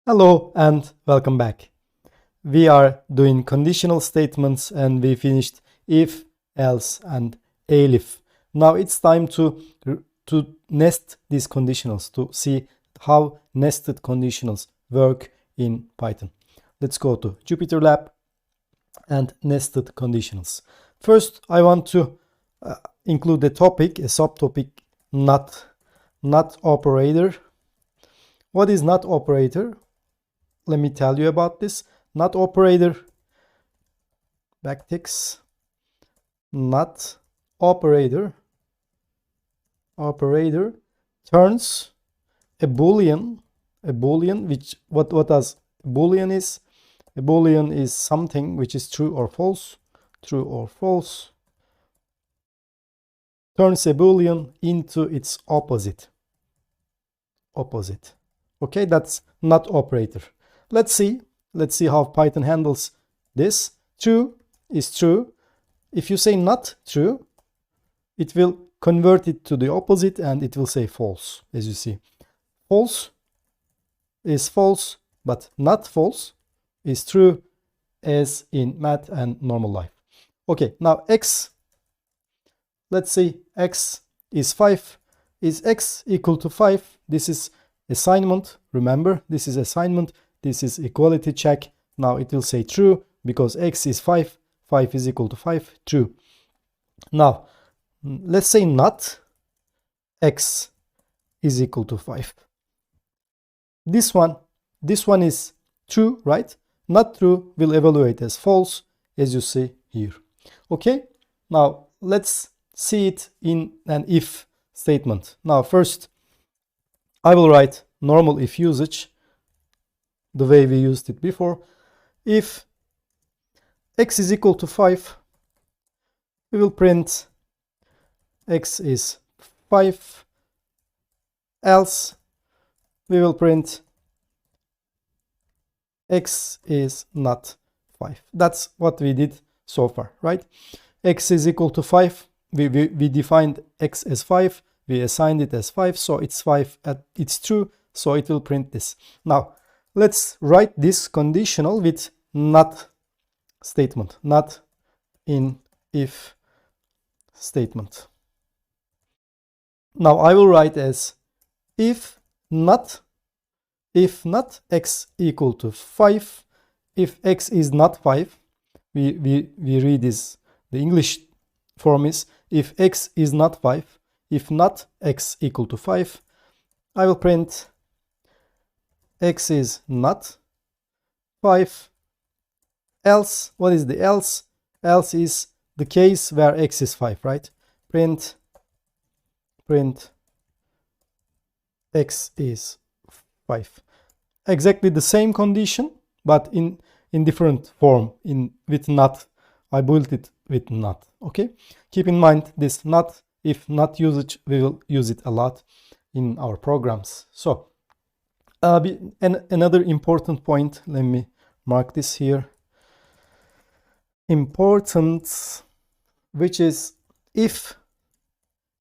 Hello and welcome back. We are doing conditional statements and we finished if, else and elif. Now it's time to nest these conditionals to see how nested conditionals work in Python. Let's go to Jupyter Lab and nested conditionals. First, I want to include a topic, a subtopic, not operator. What is not operator? Let me tell you about this. Not operator, backticks, not operator turns a boolean, which what does boolean is? A boolean is something which is true or false, turns a boolean into its opposite. Okay, that's not operator. Let's see how Python handles this. True is true. If you say not true, it will convert it to the opposite and it will say false, as you see. False is false, but not false is true, as in math and normal life. Okay, now x, let's see, x is 5. Is x equal to 5? This is assignment. Remember, this is assignment. This is equality check. Now it will say true because x is 5. 5 is equal to 5. True. Now, let's say not x is equal to 5. This one is true, right? Not true will evaluate as false, as you see here. Okay? Now, let's see it in an if statement. Now, first, I will write normal if usage, the way we used it before. If x is equal to 5, we will print x is 5, else we will print x is not 5. That's what we did so far, right? X is equal to 5. We defined x as 5. We assigned it as 5, so it's 5. It's true, so it will print this. Now, let's write this conditional with not statement, not in if statement. Now I will write as if not x equal to 5, if x is not 5, we read this, the English form is if x is not 5, if not x equal to 5, I will print x is not 5, else, what is the else? Else is the case where x is 5, right? Print x is 5. Exactly the same condition, but in different form, with not. I built it with not, okay? Keep in mind this not, if not usage, we will use it a lot in our programs. So, another important point, let me mark this here. Important, which is if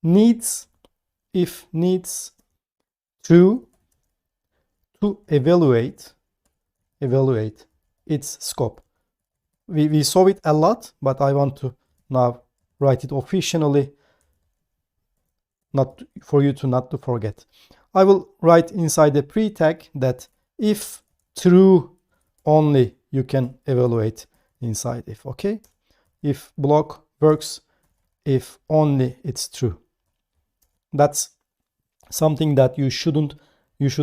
needs true to evaluate its scope. We saw it a lot, but I want to now write it officially, not for you to not to forget. I will write inside the pre-tag that if true only you can evaluate inside if, okay? If block works, if only it's true. That's something that you should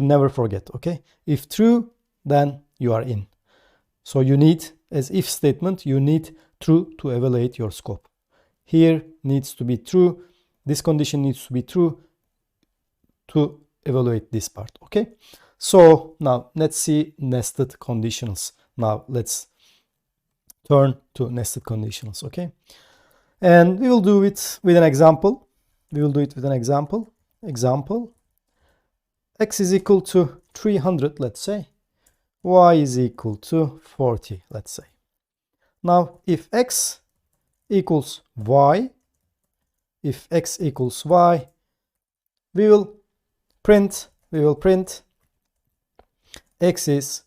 never forget, okay? If true, then you are in. So you need, as if statement, you need true to evaluate your scope. Here needs to be true. This condition needs to be true to evaluate this part, okay? So now let's see nested conditionals. Now let's turn to nested conditionals, okay? And we will do it with an example. Example, x is equal to 300, let's say. Y is equal to 40, let's say. Now, if x equals y, we will print x is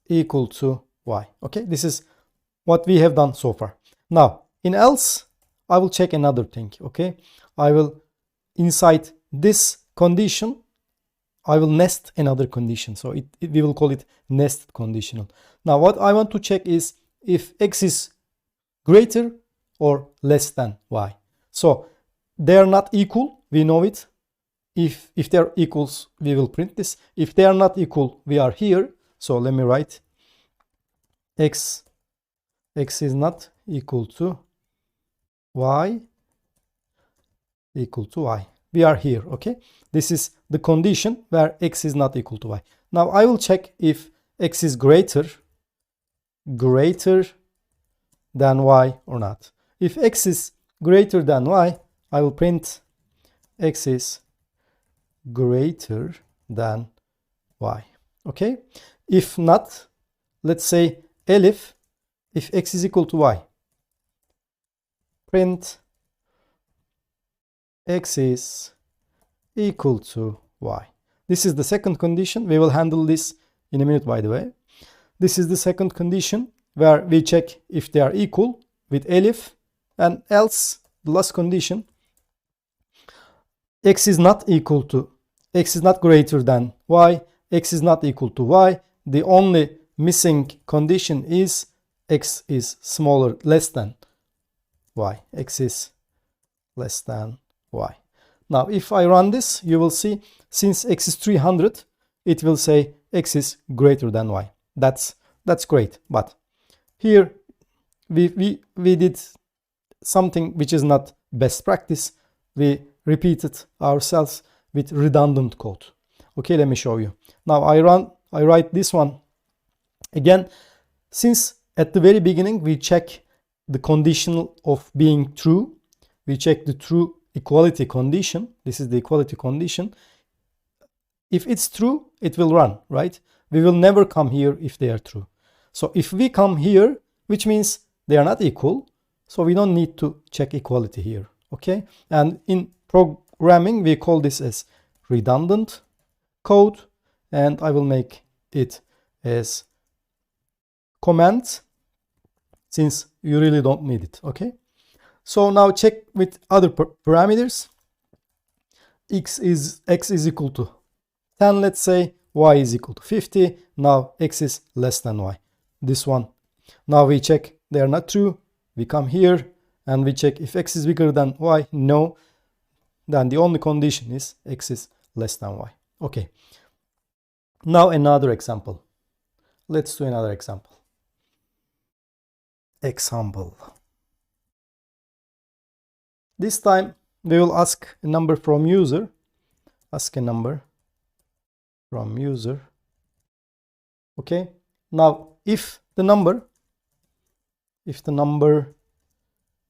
equal to y. Okay, this is what we have done so far. Now in else I will check another thing. Okay, I will inside this condition I will nest another condition, so we will call it nested conditional. Now what I want to check is if x is greater or less than y. So they are not equal, we know it. If they're equals, we will print this. If they are not equal, we are here. So let me write x is not equal to y equal to y. We are here. Okay, this is the condition where x is not equal to y. Now I will check if x is greater than y or not. If x is greater than y, I will print x is greater than y. Okay, if not, let's say elif, if x is equal to y, print x is equal to y. This is the second condition. We will handle this in a minute, by the way. This is the second condition where we check if they are equal with elif, and else the last condition, x is not greater than y, x is not equal to y. The only missing condition is x is less than y. X is less than y. Now if I run this, you will see since x is 300, it will say x is greater than y. That's great, but here we did something which is not best practice. We repeated ourselves with redundant code. Okay, let me show you. Now I write this one again. Since at the very beginning we check the conditional of being true, we check the true equality condition. This is the equality condition. If it's true, it will run, right? We will never come here if they are true. So if we come here, which means they are not equal, so we don't need to check equality here. Okay, and in programming we call this as redundant code, and I will make it as comment since you really don't need it. Okay, so now check with other parameters. X is equal to 10, let's say, y is equal to 50. Now x is less than y. This one. Now we check they are not true. We come here and we check if x is bigger than y. No. Then the only condition is x is less than y. Okay. Now another example. Let's do another example. This time we will ask a number from user. Ask a number from user. Okay. Now if the number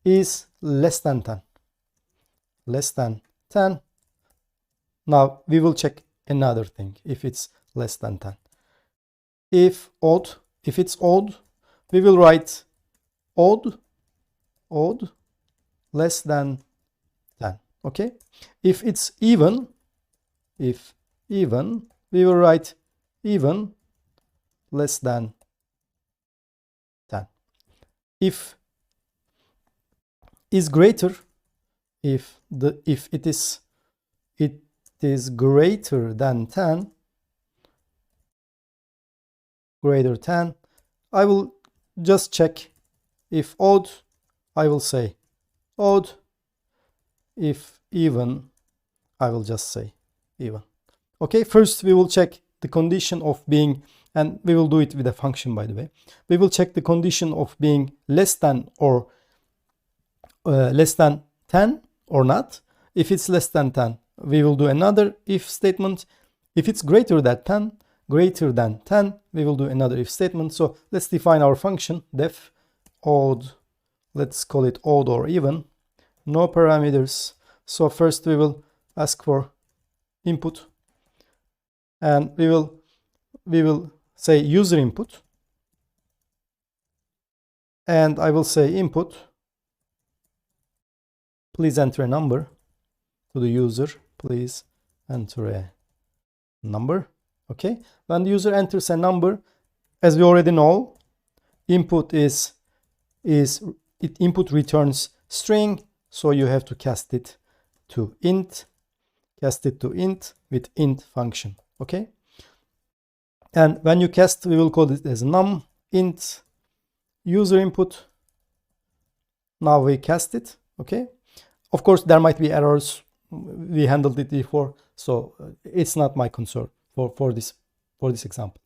is less than 10, now we will check another thing. If it's less than 10, if it's odd, we will write odd less than 10. Okay, if it's even, we will write even less than 10. If is greater, if it is greater than 10, I will just check. If odd, I will say odd. If even, I will just say even. Okay, first we will check the condition of being, and we will do it with a function, by the way. We will check the condition of being less than or less than 10 or not. If it's less than 10, we will do another if statement. If it's greater than 10, we will do another if statement. So let's define our function def odd. Let's call it odd or even. No parameters. So first we will ask for input, and we will say user input, and I will say input, please enter a number. To the user, please enter a number. Okay, when the user enters a number, as we already know, input input returns string, so you have to cast it to int with int function. Okay, and when you cast, we will call it as num int user input. Now we cast it. Okay, of course there might be errors, we handled it before, so it's not my concern for this example.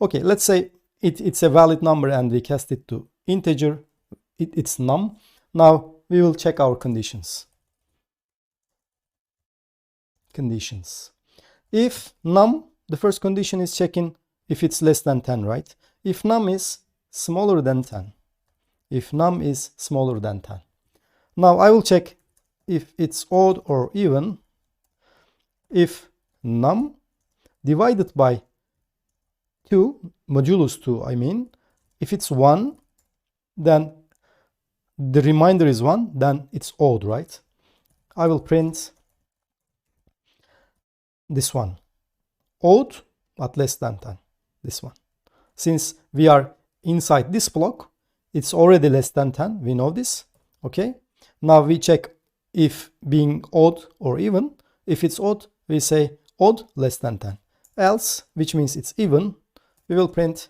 Okay, let's say it's a valid number and we cast it to integer, it's num. Now we will check our conditions. If num, the first condition is checking if it's less than 10, right? If num is smaller than 10, now I will check if it's odd or even. If num divided by 2, modulus 2, I mean, if it's 1, then the remainder is 1, then it's odd, right? I will print this one, odd but less than 10, this one. Since we are inside this block, it's already less than 10, we know this. Okay, now we check if being odd or even. If it's odd, we say odd less than 10. Else, which means it's even, we will print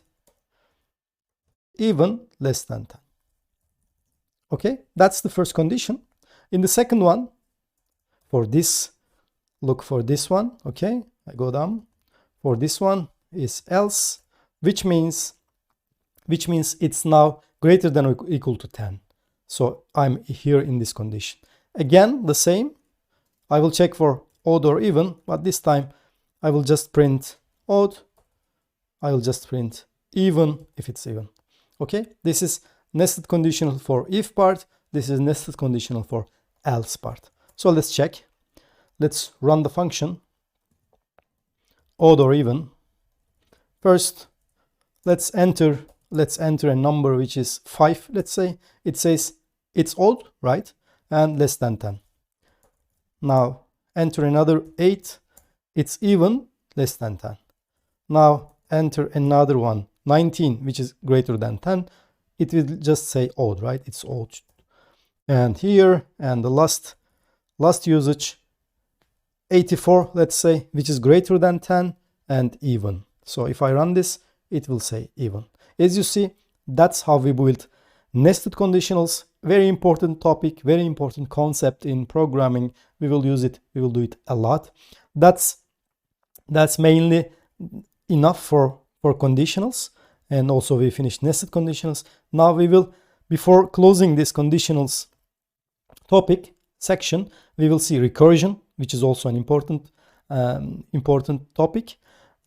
even less than 10. Okay, that's the first condition. In the second one, for this, look for this one. Okay, I go down. For this one is else, which means it's now greater than or equal to 10. So I'm here in this condition. Again, the same. I will check for odd or even, but this time I will just print odd. I will just print even if it's even. Okay, this is nested conditional for if part. This is nested conditional for else part. So let's check. Let's run the function odd or even. First, let's enter a number which is 5. Let's say it says it's odd, right? And less than 10. Now enter another 8. It's even, less than 10. Now enter another one, 19, which is greater than 10. It will just say odd, right? It's odd. And here, and the last usage, 84, let's say, which is greater than 10 and even. So if I run this, it will say even. As you see, that's how we build nested conditionals. Very important topic, very important concept in programming. We will use it, we will do it a lot. That's mainly enough for conditionals. And also we finished nested conditionals. Now we will, before closing this conditionals topic section, we will see recursion, which is also an important topic.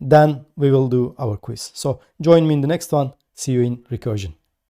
Then we will do our quiz. So join me in the next one. See you in recursion.